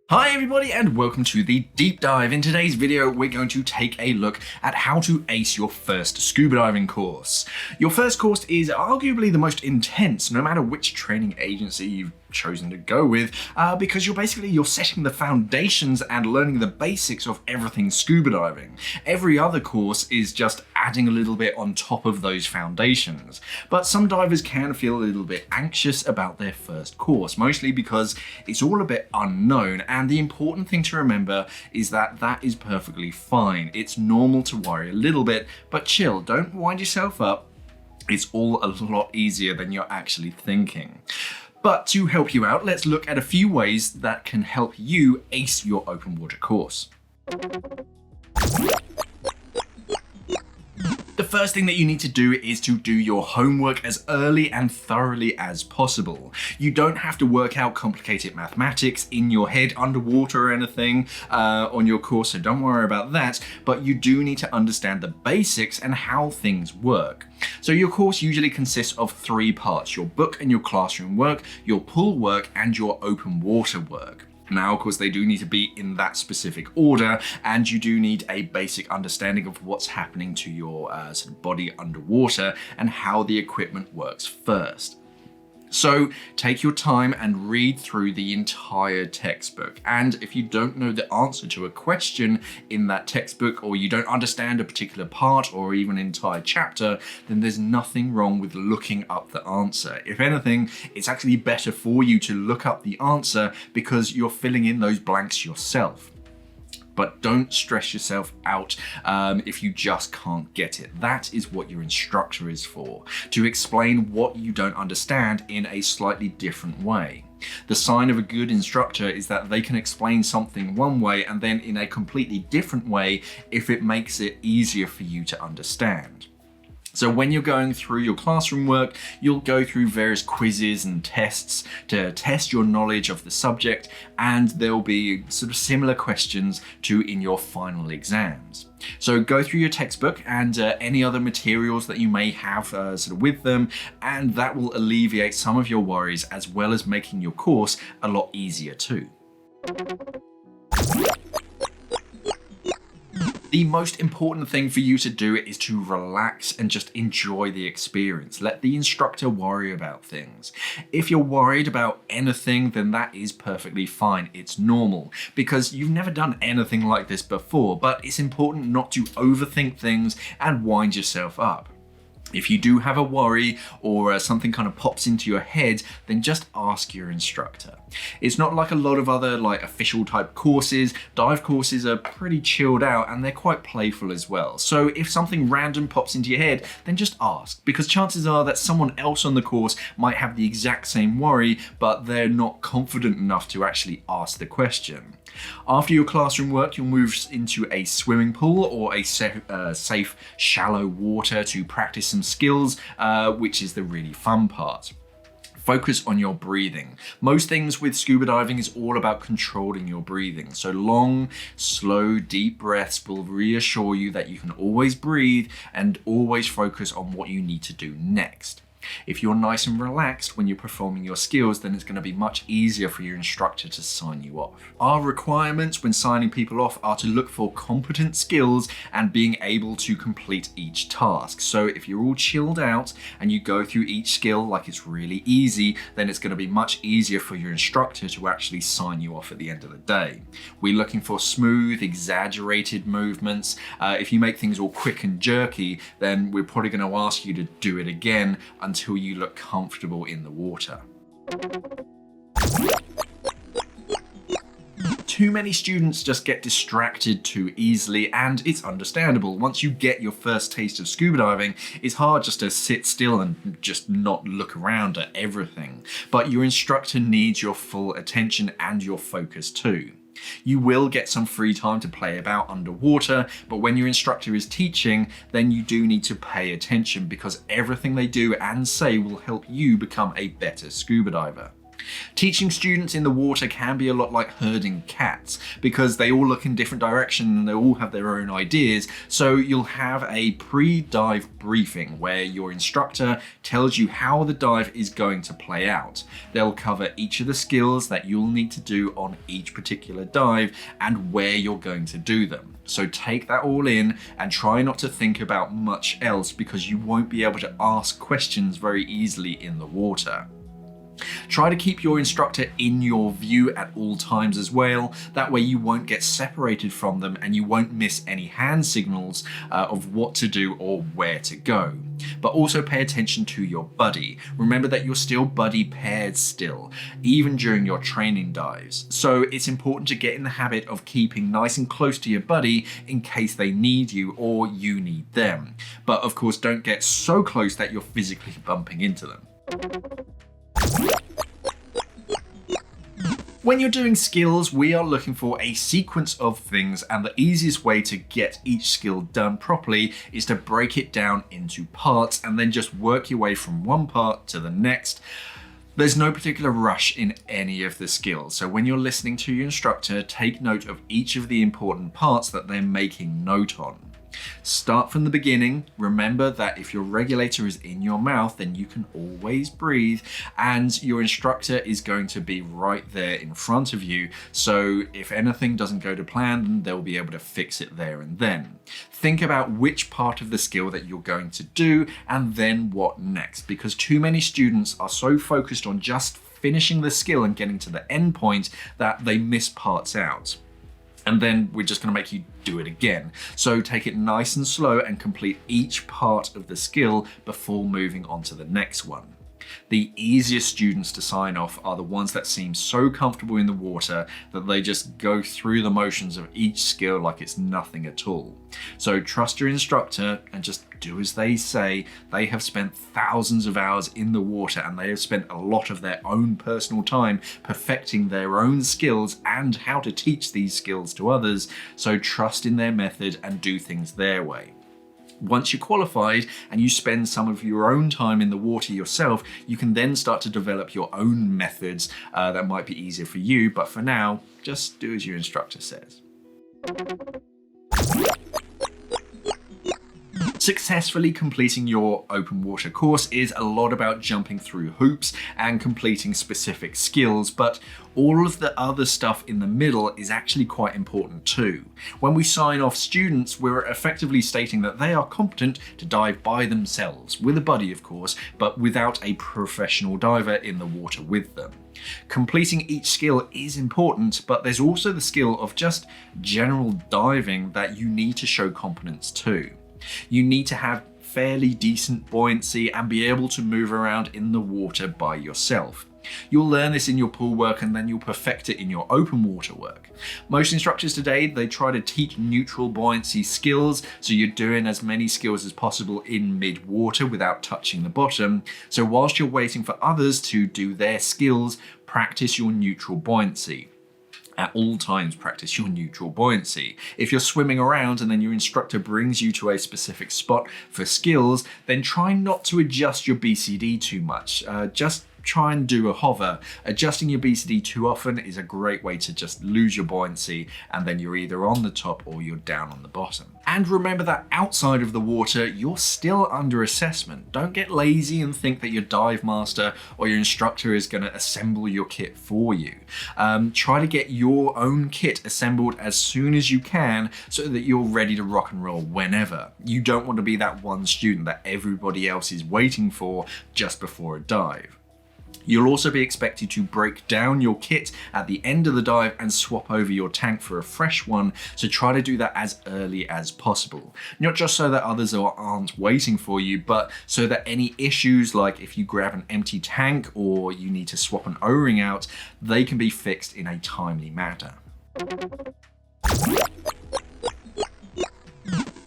Hi everybody and welcome to the deep dive. In today's video we're going to take a look at how to ace your first scuba diving course. Your first course is arguably the most intense no matter which training agency you've chosen to go with, because you're setting the foundations and learning the basics of everything scuba diving. Every other course is just adding a little bit on top of those foundations. But some divers can feel a little bit anxious about their first course, mostly because it's all a bit unknown, and the important thing to remember is that that is perfectly fine. It's normal to worry a little bit, but chill, don't wind yourself up. It's all a lot easier than you're actually thinking. But to help you out, let's look at a few ways that can help you ace your open water course. The first thing that you need to do is to do your homework as early and thoroughly as possible. You don't have to work out complicated mathematics in your head underwater or anything on your course, so don't worry about that, but you do need to understand the basics and how things work. So your course usually consists of 3 parts: your book and your classroom work, your pool work, and your open water work. Now, of course, they do need to be in that specific order, and you do need a basic understanding of what's happening to your sort of body underwater and how the equipment works first. So take your time and read through the entire textbook. And if you don't know the answer to a question in that textbook, or you don't understand a particular part or even an entire chapter, then there's nothing wrong with looking up the answer. If anything, it's actually better for you to look up the answer because you're filling in those blanks yourself. But don't stress yourself out if you just can't get it. That is what your instructor is for, to explain what you don't understand in a slightly different way. The sign of a good instructor is that they can explain something one way and then in a completely different way if it makes it easier for you to understand. So when you're going through your classroom work, you'll go through various quizzes and tests to test your knowledge of the subject, and there'll be sort of similar questions to in your final exams. So go through your textbook and any other materials that you may have sort of with them, and that will alleviate some of your worries as well as making your course a lot easier too. The most important thing for you to do is to relax and just enjoy the experience. Let the instructor worry about things. If you're worried about anything, then that is perfectly fine. It's normal because you've never done anything like this before, but it's important not to overthink things and wind yourself up. If you do have a worry or something kind of pops into your head, then just ask your instructor. It's not like a lot of other official type courses. Dive courses are pretty chilled out and they're quite playful as well. So if something random pops into your head, then just ask, because chances are that someone else on the course might have the exact same worry, but they're not confident enough to actually ask the question. After your classroom work, you'll move into a swimming pool or a safe, shallow water to practice some skills, which is the really fun part. Focus on your breathing. Most things with scuba diving is all about controlling your breathing. So long, slow, deep breaths will reassure you that you can always breathe and always focus on what you need to do next. If you're nice and relaxed when you're performing your skills, then it's going to be much easier for your instructor to sign you off. Our requirements when signing people off are to look for competent skills and being able to complete each task. So if you're all chilled out and you go through each skill like it's really easy, then it's going to be much easier for your instructor to actually sign you off at the end of the day. We're looking for smooth, exaggerated movements. If you make things all quick and jerky, then we're probably going to ask you to do it again until you look comfortable in the water. Too many students just get distracted too easily, and it's understandable. Once you get your first taste of scuba diving, it's hard just to sit still and just not look around at everything. But your instructor needs your full attention and your focus too. You will get some free time to play about underwater, but when your instructor is teaching, then you do need to pay attention because everything they do and say will help you become a better scuba diver. Teaching students in the water can be a lot like herding cats because they all look in different directions and they all have their own ideas. So you'll have a pre-dive briefing where your instructor tells you how the dive is going to play out. They'll cover each of the skills that you'll need to do on each particular dive and where you're going to do them. So take that all in and try not to think about much else because you won't be able to ask questions very easily in the water. Try to keep your instructor in your view at all times as well. That way you won't get separated from them and you won't miss any hand signals of what to do or where to go. But also pay attention to your buddy. Remember that you're still buddy paired still, even during your training dives. So it's important to get in the habit of keeping nice and close to your buddy in case they need you or you need them. But of course, don't get so close that you're physically bumping into them. When you're doing skills, we are looking for a sequence of things, and the easiest way to get each skill done properly is to break it down into parts and then just work your way from one part to the next. There's no particular rush in any of the skills, so when you're listening to your instructor, take note of each of the important parts that they're making note on. Start from the beginning. Remember that if your regulator is in your mouth, then you can always breathe, and your instructor is going to be right there in front of you. So if anything doesn't go to plan, then they'll be able to fix it there and then. Think about which part of the skill that you're going to do and then what next, because too many students are so focused on just finishing the skill and getting to the end point that they miss parts out. And then we're just going to make you do it again. So take it nice and slow and complete each part of the skill before moving on to the next one. The easiest students to sign off are the ones that seem so comfortable in the water that they just go through the motions of each skill like it's nothing at all. So trust your instructor and just do as they say. They have spent thousands of hours in the water and they have spent a lot of their own personal time perfecting their own skills and how to teach these skills to others. So trust in their method and do things their way. Once you're qualified and you spend some of your own time in the water yourself, you can then start to develop your own methods that might be easier for you. But for now, just do as your instructor says. Successfully completing your open water course is a lot about jumping through hoops and completing specific skills, but all of the other stuff in the middle is actually quite important too. When we sign off students, we're effectively stating that they are competent to dive by themselves, with a buddy of course, but without a professional diver in the water with them. Completing each skill is important, but there's also the skill of just general diving that you need to show competence to. You need to have fairly decent buoyancy and be able to move around in the water by yourself. You'll learn this in your pool work and then you'll perfect it in your open water work. Most instructors today, they try to teach neutral buoyancy skills, so you're doing as many skills as possible in mid-water without touching the bottom. So whilst you're waiting for others to do their skills, practice your neutral buoyancy. At all times, practice your neutral buoyancy. If you're swimming around and then your instructor brings you to a specific spot for skills, then try not to adjust your BCD too much. Just try and do a hover. Adjusting your BCD too often is a great way to just lose your buoyancy, and then you're either on the top or you're down on the bottom. And remember that outside of the water, you're still under assessment. Don't get lazy and think that your dive master or your instructor is going to assemble your kit for you. Try to get your own kit assembled as soon as you can so that you're ready to rock and roll whenever. You don't want to be that one student that everybody else is waiting for just before a dive. You'll also be expected to break down your kit at the end of the dive and swap over your tank for a fresh one, so try to do that as early as possible. Not just so that others aren't waiting for you, but so that any issues, like if you grab an empty tank or you need to swap an O-ring out, they can be fixed in a timely manner.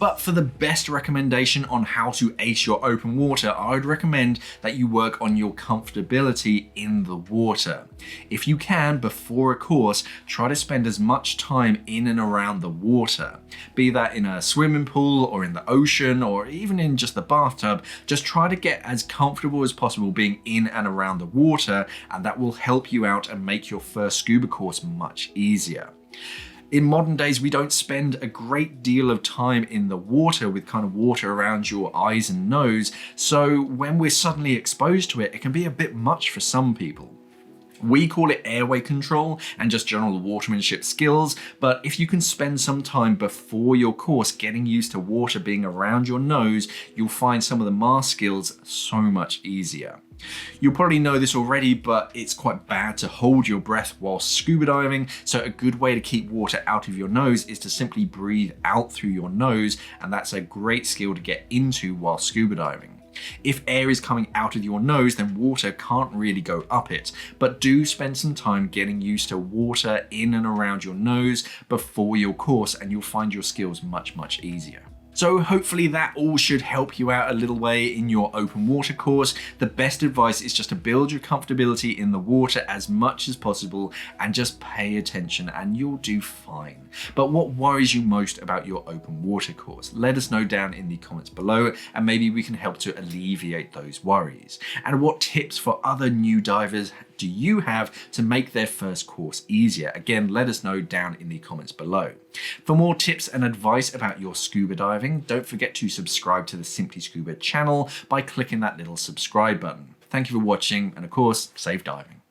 But for the best recommendation on how to ace your open water, I would recommend that you work on your comfortability in the water. If you can, before a course, try to spend as much time in and around the water. Be that in a swimming pool or in the ocean or even in just the bathtub, just try to get as comfortable as possible being in and around the water, and that will help you out and make your first scuba course much easier. In modern days, we don't spend a great deal of time in the water with kind of water around your eyes and nose, so when we're suddenly exposed to it, it can be a bit much for some people. We call it airway control and just general watermanship skills, but if you can spend some time before your course getting used to water being around your nose, you'll find some of the mask skills so much easier. You'll probably know this already, but it's quite bad to hold your breath while scuba diving, so a good way to keep water out of your nose is to simply breathe out through your nose, and that's a great skill to get into while scuba diving. If air is coming out of your nose, then water can't really go up it, but do spend some time getting used to water in and around your nose before your course, and you'll find your skills much easier. So hopefully that all should help you out a little way in your open water course. The best advice is just to build your comfortability in the water as much as possible and just pay attention and you'll do fine. But what worries you most about your open water course? Let us know down in the comments below and maybe we can help to alleviate those worries. And what tips for other new divers do you have to make their first course easier? Again, let us know down in the comments below. For more tips and advice about your scuba diving, don't forget to subscribe to the Simply Scuba channel by clicking that little subscribe button. Thank you for watching, and of course, safe diving.